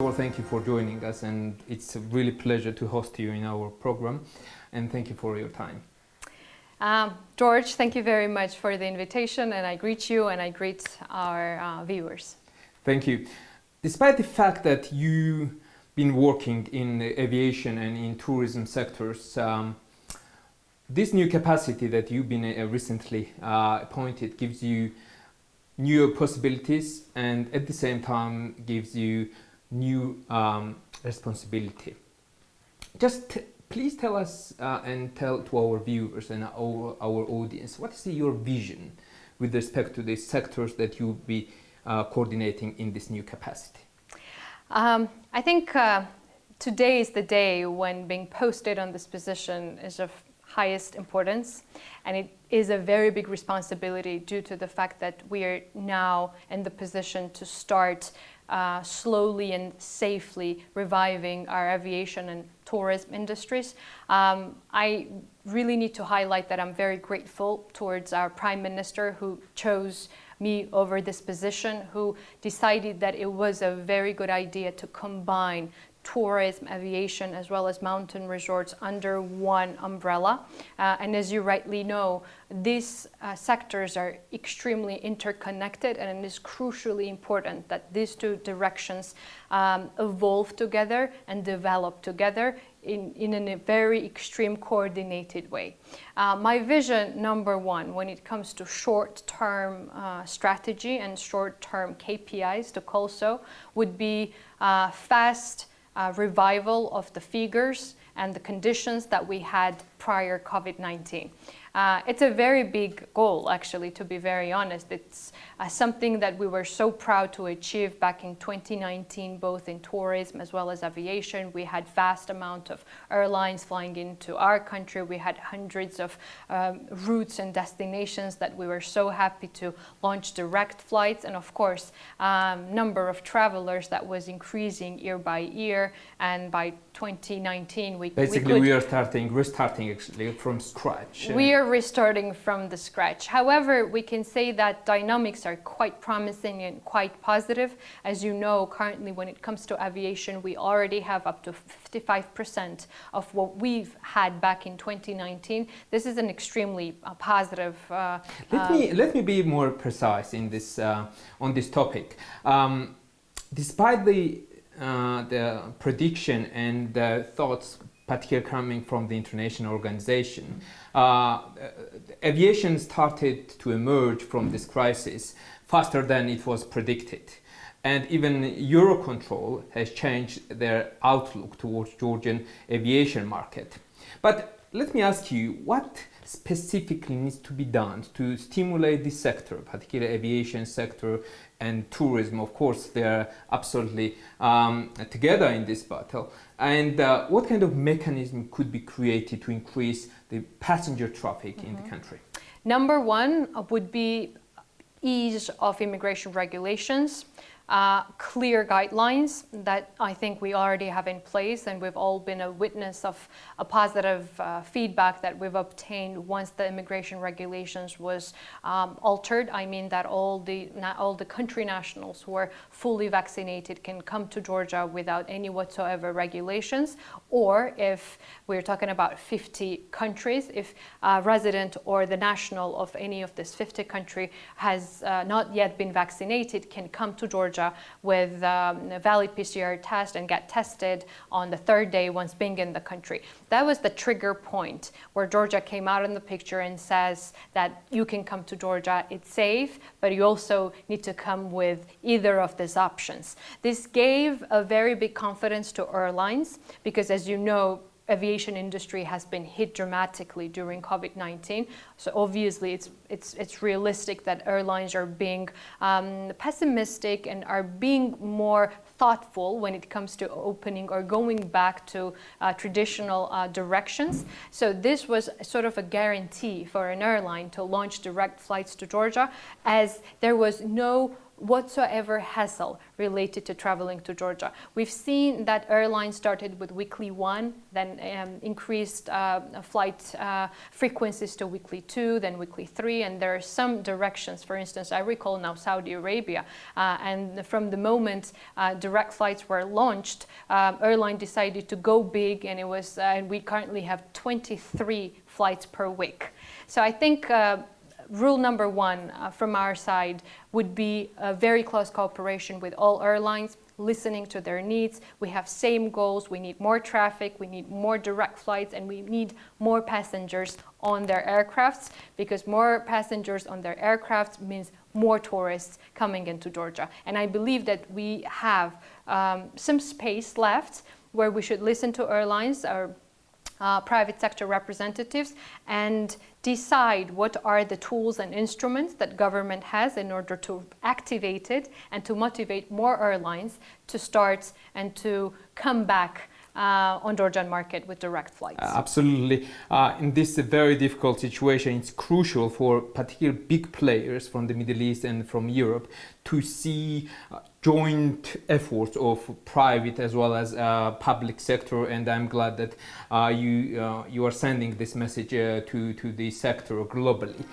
Well, thank you for joining us, and it's a really pleasure to host you in our program, and thank you for your time. George, thank you very much for the invitation, and I greet you and I greet our viewers. Thank you. Despite the fact that you've been working in the aviation and in tourism sectors, this new capacity that you've been recently appointed gives you new possibilities and at the same time gives you new responsibility. Just please tell us and tell to our viewers and our audience, what is your vision with respect to the sectors that you'll be coordinating in this new capacity? I think today is the day when being posted on this position is of highest importance, and it is a very big responsibility due to the fact that we are now in the position to start slowly and safely reviving our aviation and tourism industries. I really need to highlight that I'm very grateful towards our Prime Minister who chose me over this position, who decided that it was a very good idea to combine tourism, aviation, as well as mountain resorts under one umbrella. And as you rightly know, these sectors are extremely interconnected, and it is crucially important that these two directions evolve together and develop together in a very extreme coordinated way. My vision number one when it comes to short-term strategy and short-term KPIs to call so would be fast revival of the figures and the conditions that we had prior COVID-19. It's a very big goal, actually, to be very honest. It's something that we were so proud to achieve back in 2019, both in tourism as well as aviation. We had vast amount of airlines flying into our country. We had hundreds of routes and destinations that we were so happy to launch direct flights. And of course, number of travelers that was increasing year by year. And by 2019, we are restarting actually from scratch. We are restarting from the scratch. However, we can say that dynamics are quite promising and quite positive. As you know, currently when it comes to aviation, we already have up to 55% of what we've had back in 2019. This is an extremely positive. Let me be more precise in this on this topic. Despite the prediction and the thoughts, particularly coming from the international organization, aviation started to emerge from this crisis faster than it was predicted. And even Eurocontrol has changed their outlook towards Georgian aviation market. But let me ask you, what specifically needs to be done to stimulate this sector, particularly aviation sector and tourism? Of course, they are absolutely together in this battle. And what kind of mechanism could be created to increase the passenger traffic in the country? Number one would be ease of immigration regulations. Clear guidelines that I think we already have in place, and we've all been a witness of a positive feedback that we've obtained once the immigration regulations was altered. I mean that all the country nationals who are fully vaccinated can come to Georgia without any whatsoever regulations, or if we're talking about 50 countries, if a resident or the national of any of this 50 country has not yet been vaccinated, can come to Georgia with a valid PCR test and get tested on the third day once being in the country. That was the trigger point where Georgia came out in the picture and says that you can come to Georgia, it's safe, but you also need to come with either of these options. This gave a very big confidence to airlines because, as you know, aviation industry has been hit dramatically during COVID-19. So obviously it's realistic that airlines are being pessimistic and are being more thoughtful when it comes to opening or going back to traditional directions. So this was sort of a guarantee for an airline to launch direct flights to Georgia, as there was no whatsoever hassle related to traveling to Georgia. We've seen that airlines started with weekly 1, then increased flight frequencies to weekly 2, then weekly 3, and there are some directions. For instance, I recall now Saudi Arabia, and from the moment direct flights were launched, airline decided to go big, and we currently have 23 flights per week. So I think rule number 1 from our side would be a very close cooperation with all airlines, listening to their needs. We have same goals. We need more traffic, we need more direct flights, and we need more passengers on their aircrafts, because more passengers on their aircrafts means more tourists coming into Georgia. And I believe that we have some space left where we should listen to airlines or private sector representatives and decide what are the tools and instruments that government has in order to activate it and to motivate more airlines to start and to come back on Georgian market with direct flights. Absolutely. In this very difficult situation, it's crucial for particularly big players from the Middle East and from Europe to see joint efforts of private as well as public sector, and I'm glad that you are sending this message to the sector globally.